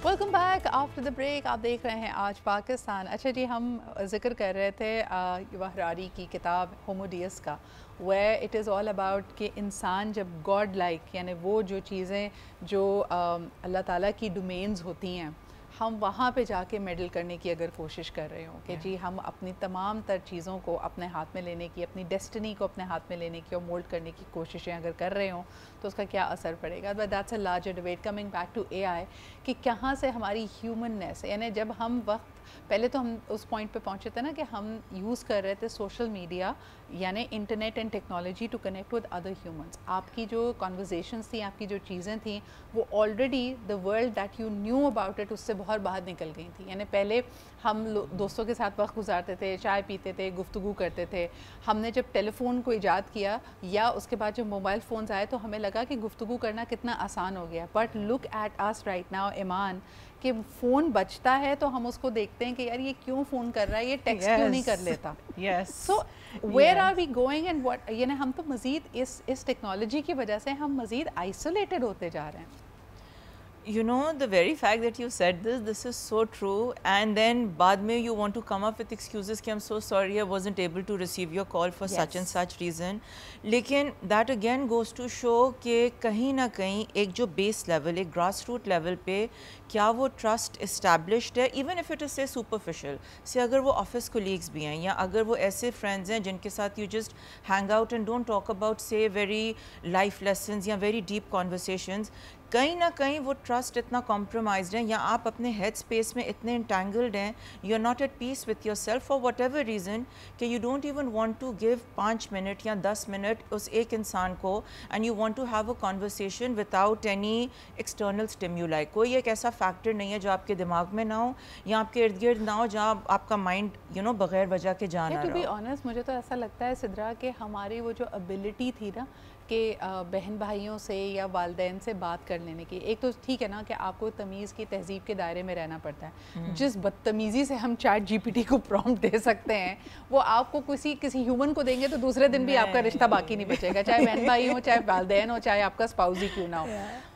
Welcome back after the break. आप देख रहे हैं आज पाकिस्तान। अच्छा जी, हम जिक्र कर रहे थे युवा हरारी की किताब होमो डियस का, where it is all about कि इंसान जब गॉड लाइक यानी वो जो चीज़ें जो अल्लाह ताला की डोमेन्स होती हैं, हम वहाँ पे जाके मेडल करने की अगर कोशिश कर रहे हों कि जी हम अपनी तमाम तर चीज़ों को अपने हाथ में लेने की, अपनी डेस्टिनी को अपने हाथ में लेने की और मोल्ड करने की कोशिशें अगर कर रहे हों तो उसका क्या असर पड़ेगा। But that's a larger debate coming back to AI कि कहाँ से हमारी ह्यूमननेस, यानी जब हम वक्त पहले तो हम उस पॉइंट पे पहुँचे थे ना कि हम यूज़ कर रहे थे सोशल मीडिया यानी internet and technology to connect with other humans. आपकी जो कॉन्वर्जेशंस थी, आपकी जो चीज़ें थी, वो already the world that you knew about it उससे बहुत बाहर निकल गई थी। यानी पहले हम दोस्तों के साथ वक्त गुजारते थे, चाय पीते थे, गुफ्तगू करते थे। हमने जब टेलीफोन को ईजाद किया या उसके बाद जब मोबाइल फ़ोन्स आए तो हमें लगा कि गुफ्तगू करना कितना आसान हो गया। But look at us right now ईमान, कि फ़ोन बजता है तो हम उसको देखते हैं कि यार ये क्यों फ़ोन कर रहा है, ये टेक्स्ट क्यों नहीं कर लेता। So where are we going and what, यानी हम तो मज़ीद इस टेक्नोलॉजी की वजह से हम मज़ीद आइसोलेटेड होते जा रहे हैं। You know, the very fact that you said this is so true, and then बाद में you want to come up with excuses कि I'm so sorry I wasn't able to receive your call for such and such reason. लेकिन that again goes to show कि कहीं ना कहीं एक जो base level, एक grassroots level पे क्या वो trust established है, even if it is say superficial. से अगर वो office colleagues भी हैं या अगर वो ऐसे friends हैं जिनके साथ you just hang out and don't talk about say very life lessons या very deep conversations, कहीं ना कहीं वो ट्रस्ट इतना कॉम्प्रोमाइज्ड है या आप अपने हेड स्पेस में इतने इंटेंगल्ड हैं, you are not at peace with yourself for whatever reason कि you don't even want to give 5 minute या 10 मिनट उस एक इंसान को, and you want to have a conversation without any external stimuli. कोई एक ऐसा factor नहीं है जो आपके दिमाग में ना हो या आपके इर्द गिर्द ना हो जहाँ आपका माइंड बगैर वजह के जाना। टू बी ऑनेस्ट मुझे तो ऐसा लगता है सिद्रा कि हमारी वो जो एबिलिटी थी ना कि बहन भाइयों से या वालदैन से बात कर लेने की, एक तो ठीक है ना कि आपको तमीज़ की तहजीब के दायरे में रहना पड़ता है। जिस बदतमीज़ी से हम चैट जीपीटी को प्रॉम्प्ट दे सकते हैं वो आपको किसी ह्यूमन को देंगे तो दूसरे दिन भी आपका रिश्ता बाकी नहीं बचेगा, चाहे बहन भाई हो, चाहे वालदैन हो, चाहे आपका स्पाउस ही क्यों ना हो।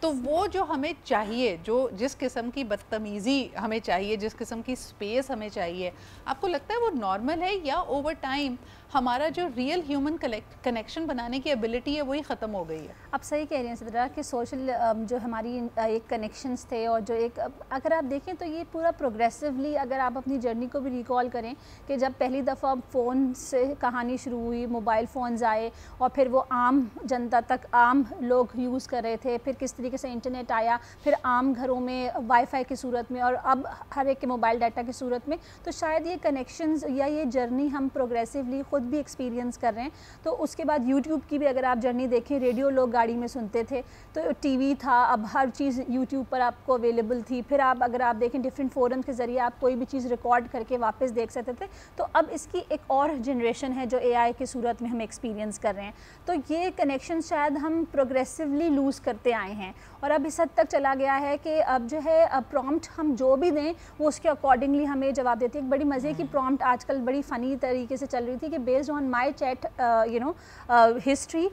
तो वो जो हमें चाहिए, जो जिस किस्म की बदतमीज़ी हमें चाहिए, जिस किस्म की स्पेस हमें चाहिए, आपको लगता है वो नॉर्मल है या ओवर टाइम हमारा जो रियल ह्यूमन कनेक्शन बनाने की एबिलिटी है वही ख़त्म हो गई है? आप सही कह रही हैं सिद्रा कि सोशल जो हमारी एक कनेक्शंस थे और जो एक, अगर आप देखें तो ये पूरा प्रोग्रेसिवली, अगर आप अपनी जर्नी को भी रिकॉल करें कि जब पहली दफ़ा फ़ोन से कहानी शुरू हुई, मोबाइल फ़ोन्स आए और फिर वो आम जनता तक, आम लोग यूज़ कर रहे थे, फिर किस तरीके से इंटरनेट आया, फिर आम घरों में वाईफाई की सूरत में और अब हर एक के मोबाइल डाटा की सूरत में, तो शायद ये कनेक्शंस या ये जर्नी हम प्रोग्रेसिवली खुद भी एक्सपीरियंस कर रहे हैं। तो उसके बाद यूट्यूब की भी अगर आप जर्नी देखें, रेडियो लोग गाड़ी में सुनते थे, तो टीवी था, अब हर चीज़ यूट्यूब पर आपको अवेलेबल थी। फिर आप अगर आप देखें डिफरेंट फोरम्स के ज़रिए आप कोई भी चीज़ रिकॉर्ड करके वापस देख सकते थे। तो अब इसकी एक और जनरेशन है जो एआई की सूरत में हम एक्सपीरियंस कर रहे हैं। तो ये कनेक्शन शायद हम प्रोग्रेसिवली लूज़ करते आए हैं और अब इस हद तक चला गया है कि अब जो है प्रॉम्प्ट हम जो भी दें वो उसके अकॉर्डिंगली हमें जवाब देती है। एक बड़ी मज़े की प्रॉम्प्ट आजकल बड़ी फ़नी तरीके से चल रही थी कि based on my chat history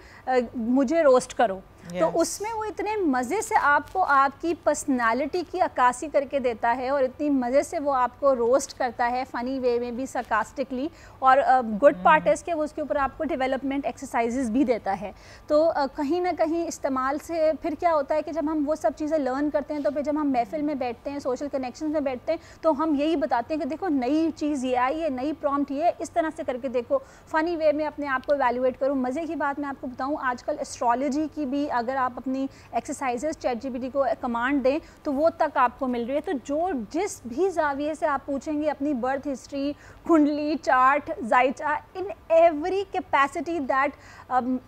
मुझे रोस्ट करो। तो उसमें वो इतने मज़े से आपको आपकी पर्सनालिटी की अक्कासी करके देता है और इतनी मज़े से वो आपको रोस्ट करता है, फ़नी वे में भी, सरकास्टिकली। और गुड पार्ट है कि वो उसके ऊपर आपको डेवलपमेंट एक्सरसाइजेज भी देता है। तो कहीं ना कहीं इस्तेमाल से फिर क्या होता है कि जब हम वो सब चीज़ें लर्न करते हैं तो फिर जब हम महफिल में बैठते हैं, सोशल कनेक्शन में बैठते हैं, तो हम यही बताते हैं कि देखो नई चीज़ ये आई है, नई प्रॉम्प्ट ये, इस तरह से करके देखो, फ़नी वे में अपने आप को एवेल्युएट करो। मज़े की बात मैं आपको बताऊँ, आजकल एस्ट्रोलॉजी की भी अगर आप अपनी एक्सरसाइजेस चैट जीपीटी को कमांड दें तो वो तक आपको मिल रही है। तो जो जिस भी जाविये से आप पूछेंगे अपनी बर्थ हिस्ट्री, कुंडली, चार्ट, जाइटा, in every capacity that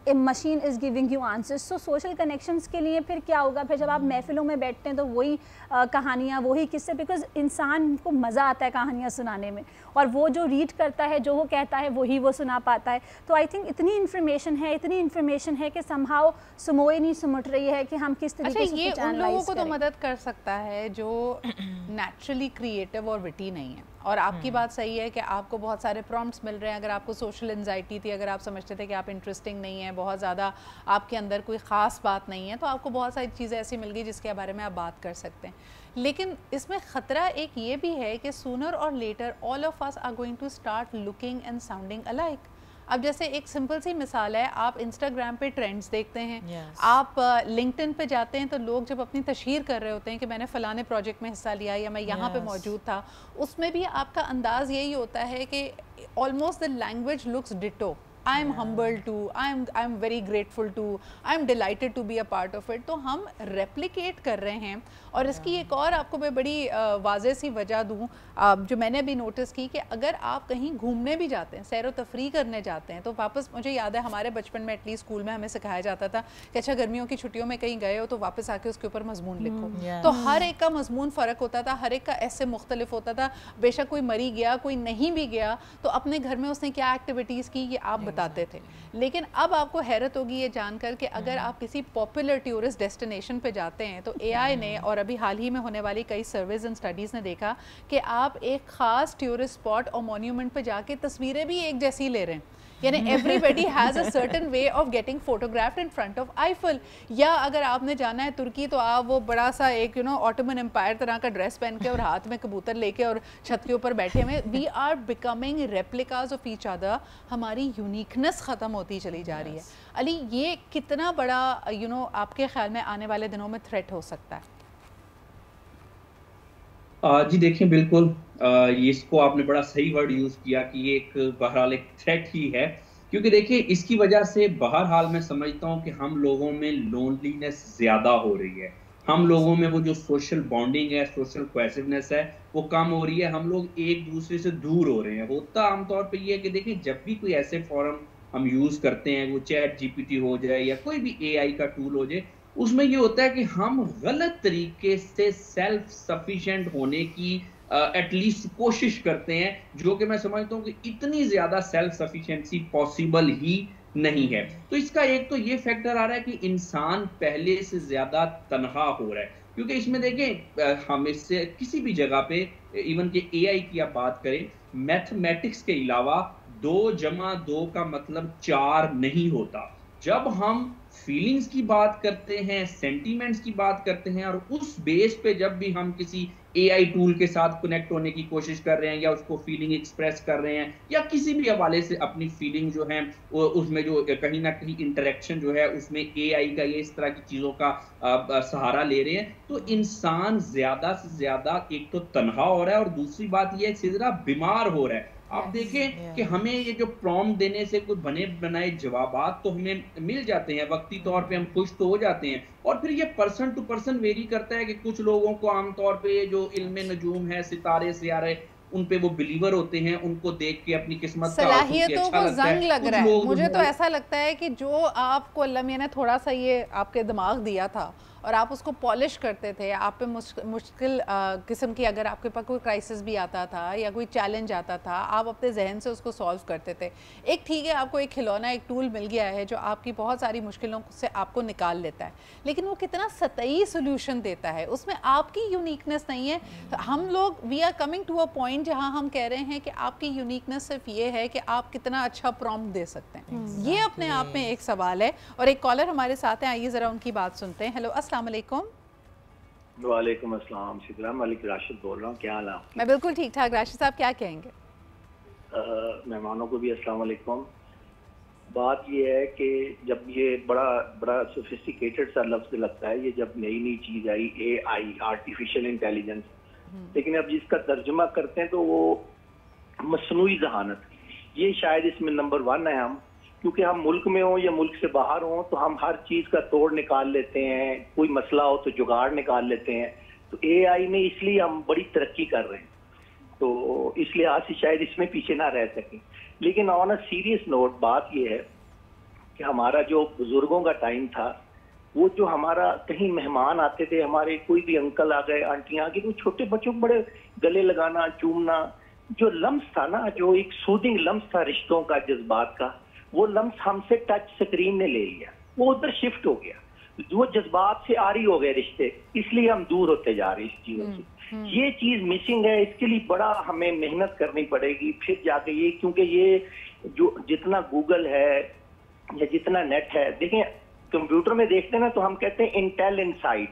a machine is giving you answers. So social connections के लिए फिर क्या होगा, फिर जब आप महफिलों में बैठते हैं तो वही कहानियाँ, वही किस्से, बिकॉज इंसान को मज़ा आता है कहानियाँ सुनाने में और वो जो रीड करता है, जो वो कहता है वही वो सुना पाता है। तो आई थिंक इतनी इन्फॉर्मेशन है कि समहाउ सुमोए नहीं सिमट रही है कि हम किस तरीके से ये उन लोगों को तो मदद कर सकता है जो नेचुरली क्रिएटिव और विटी नहीं है। और आपकी बात सही है कि आपको बहुत सारे प्रॉम्प्ट्स मिल रहे हैं। अगर आपको सोशल एंजाइटी थी, अगर आप समझते थे कि आप इंटरेस्टिंग नहीं है, बहुत ज़्यादा आपके अंदर कोई ख़ास बात नहीं है, तो आपको बहुत सारी चीज़ें ऐसी मिल गई जिसके बारे में आप बात कर सकते हैं। लेकिन इसमें ख़तरा एक ये भी है कि sooner or later all of us are going to start looking and sounding alike. अब जैसे एक सिंपल सी मिसाल है, आप इंस्टाग्राम पे ट्रेंड्स देखते हैं, आप लिंक्डइन पे जाते हैं तो लोग जब अपनी तशहीर कर रहे होते हैं कि मैंने फ़लाने प्रोजेक्ट में हिस्सा लिया या मैं यहाँ पे मौजूद था, उसमें भी आपका अंदाज़ यही होता है कि almost the language looks ditto. I am humble to, I am very grateful to, I am delighted to be a part of it. तो हम रेप्लिकेट कर रहे हैं। और इसकी एक और आपको मैं बड़ी वाज़ेह सी वजह दूँ जो मैंने भी नोटिस की, कि अगर आप कहीं घूमने भी जाते हैं, सैर व तफरी करने जाते हैं, तो वापस मुझे याद है हमारे बचपन में एटलीस्ट स्कूल में हमें सिखाया जाता था कि अच्छा गर्मियों की छुट्टियों में कहीं गए हो तो वापस आके उसके ऊपर मजमून लिखो। तो हर एक का मजमून फ़र्क होता था, हर एक का ऐसे मुख्तलिफ होता था। बेशक कोई मरी गया, कोई नहीं भी गया, तो अपने घर में उसने क्या एक्टिविटीज़ की ये आप बताते थे। लेकिन अब आपको हैरत होगी ये जानकर कि अगर आप किसी पॉपुलर टूरिस्ट डेस्टिनेशन पे जाते हैं तो एआई ने और अभी हाल ही में होने वाली कई सर्वेज एंड स्टडीज़ ने देखा कि आप एक ख़ास टूरिस्ट स्पॉट और मॉन्यूमेंट पे जाके तस्वीरें भी एक जैसी ले रहे हैं। यानी everybody has a certain way of getting photographed in front of Eiffel. या अगर आपने जाना है तुर्की तो आप वो बड़ा सा एक ऑटोमन एम्पायर तरह का ड्रेस पहन के और हाथ में कबूतर लेके और छत के ऊपर बैठे हुए। We are becoming replicas of each other. हमारी यूनिकनेस ख़त्म होती चली जा रही है। अली, ये कितना बड़ा आपके ख्याल में आने वाले दिनों में थ्रेट हो सकता है? जी देखिए, बिल्कुल इसको आपने बड़ा सही वर्ड यूज़ किया कि ये एक बहरहाल एक थ्रेट ही है। क्योंकि देखिए इसकी वजह से बहरहाल मैं समझता हूँ कि हम लोगों में लोनलीनेस ज़्यादा हो रही है। हम लोगों में वो जो सोशल बॉन्डिंग है, सोशल कोहेसिवनेस है, वो कम हो रही है। हम लोग एक दूसरे से दूर हो रहे हैं। होता आमतौर पे ये है कि देखिए जब भी कोई ऐसे फोरम हम यूज़ करते हैं, वो चैट जीपीटी हो जाए या कोई भी एआई का टूल हो जाए, उसमें ये होता है कि हम गलत तरीके से सेल्फ सफिशिएंट होने की एटलीस्ट कोशिश करते हैं, जो कि मैं समझता हूँ कि इतनी ज़्यादा सेल्फ सफिशिएंसी पॉसिबल ही नहीं है। तो इसका एक तो ये फैक्टर आ रहा है कि इंसान पहले से ज़्यादा तन्हा हो रहा है। क्योंकि इसमें देखें हम इससे किसी भी जगह पे इवन के एआई की आप बात करें, मैथमेटिक्स के अलावा 2 + 2 का मतलब 4 नहीं होता। जब हम फीलिंग्स की बात करते हैं, सेंटीमेंट्स की बात करते हैं, और उस बेस पे जब भी हम किसी एआई टूल के साथ कनेक्ट होने की कोशिश कर रहे हैं या उसको फीलिंग एक्सप्रेस कर रहे हैं या किसी भी हवाले से अपनी फीलिंग जो है उसमें जो कहीं ना कहीं इंटरेक्शन जो है उसमें एआई का ये इस तरह की चीज़ों का सहारा ले रहे हैं, तो इंसान ज़्यादा से ज़्यादा एक तो तन्हा हो रहा है और दूसरी बात ये है कि ज़रा बीमार हो रहा है। आप देखें कि हमें ये जो प्रॉम्प्ट देने से कुछ बने बनाए जवाबात तो हमें मिल जाते हैं, वक्ती तौर पे हम खुश तो हो जाते हैं, और फिर ये पर्सन टू पर्सन वेरी करता है कि कुछ लोगों को आमतौर पे जो इल्म नजूम है, सितारे सियारे, उन पे वो बिलीवर होते हैं, उनको देख के अपनी किस्मत का सलाहियतों को जंग लग रहा है। मुझे तो ऐसा लगता है कि जो आपको अल्लाह मियां ने थोड़ा सा ये आपके दिमाग दिया था और आप उसको पॉलिश करते थे, आप पे मुश्किल किस्म की अगर आपके पास कोई क्राइसिस भी आता था या कोई चैलेंज आता था, आप अपने जहन से उसको सॉल्व करते थे। एक ठीक है, आपको एक खिलौना, एक टूल मिल गया है जो आपकी बहुत सारी मुश्किलों से आपको निकाल लेता है, लेकिन वो कितना सतही सोल्यूशन देता है, उसमें आपकी यूनिकनेस नहीं है। तो हम लोग we are coming to a point जहाँ हम कह रहे हैं कि आपकी यूनिकनेस सिर्फ ये है कि आप कितना अच्छा प्रॉम्प्ट दे सकते हैं। ये अपने आप में एक सवाल है। और एक कॉलर हमारे साथ हैं, आइए ज़रा उनकी बात सुनते हैं। हेलो, अस्सलाम वालेकुम। वालेकुम अस्सलाम, सिद्रा मलिक राशिद बोल रहा हूँ। क्या हाल है? मैं बिल्कुल ठीक ठाक। राशिद साहब क्या कहेंगे? मेहमानों को भी अस्सलाम वालेकुम। बात ये है कि जब ये बड़ा सोफिस्टिकेटेड सा लफ्ज़ लगता है, ये जब नई नई चीज़ आई एआई, आर्टिफिशियल इंटेलिजेंस, लेकिन अब जिसका तर्जुमा करते हैं तो वो मसनूई जहानत, ये शायद इसमें नंबर 1 है हम, क्योंकि हम मुल्क में हो या मुल्क से बाहर हो तो हम हर चीज़ का तोड़ निकाल लेते हैं, कोई मसला हो तो जुगाड़ निकाल लेते हैं। तो एआई में इसलिए हम बड़ी तरक्की कर रहे हैं, तो इसलिए आज से शायद इसमें पीछे ना रह सकें। लेकिन ऑन अ सीरियस नोट बात यह है कि हमारा जो बुजुर्गों का टाइम था, वो जो हमारा कहीं मेहमान आते थे, हमारे कोई भी अंकल आ गए, आंटियाँ आ गई, तो छोटे बच्चों को बड़े गले लगाना, चूमना, जो लम्स था ना, जो एक सूदिंग लम्स था रिश्तों का, जज्बात का, वो लम्स हमसे टच स्क्रीन ने ले लिया, वो उधर शिफ्ट हो गया। वो जज्बात से आरी हो गए रिश्ते, इसलिए हम दूर होते जा रहे हैं इस चीजों से। ये चीज मिसिंग है, इसके लिए बड़ा हमें मेहनत करनी पड़ेगी फिर जाके ये, क्योंकि ये जो जितना गूगल है या जितना नेट है, देखें कंप्यूटर में देखते हैं ना तो हम कहते हैं इंटेल इनसाइड,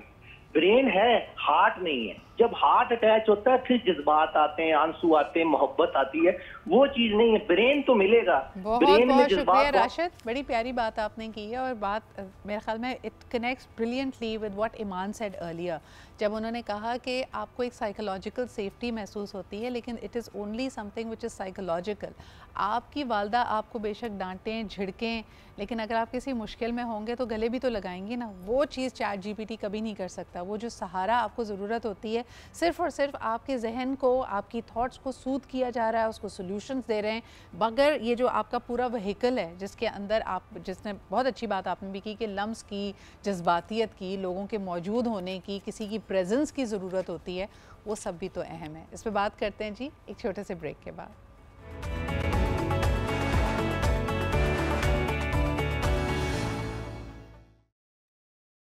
ब्रेन है, हार्ट नहीं है। जब हार्ट अटैच होता है फिर जज्बात आते हैं, आंसू आते हैं, मोहब्बत आती है, वो चीज नहीं है। ब्रेन तो मिलेगा, ब्रेन में शुक्रिया राशिद, बड़ी प्यारी बात आपने की है और बात मेरे ख्याल में it connects brilliantly with what Iman said earlier, जब उन्होंने कहा कि आपको एक साइकोलॉजिकल सेफ्टी महसूस होती है लेकिन it is only something which is psychological. आपकी वालदा आपको बेशक डांटें झिड़कें, लेकिन अगर आप किसी मुश्किल में होंगे तो गले भी तो लगाएंगे ना। वो चीज़ चैट जीपीटी कभी नहीं कर सकता। वो जो सहारा आपको ज़रूरत होती है, सिर्फ़ और सिर्फ आपके जहन को, आपकी थॉट्स को सूद किया जा रहा है, उसको सोल्यूशंस दे रहे हैं, बगैर ये जो आपका पूरा वहीकल है जिसके अंदर आप, जिसने बहुत अच्छी बात आपने भी की कि लम्स की, जज्बातियत की, लोगों के मौजूद होने की, किसी की प्रेजेंस की ज़रूरत होती है, वो सब भी तो अहम है। इस पर बात करते हैं जी एक छोटे से ब्रेक के बाद।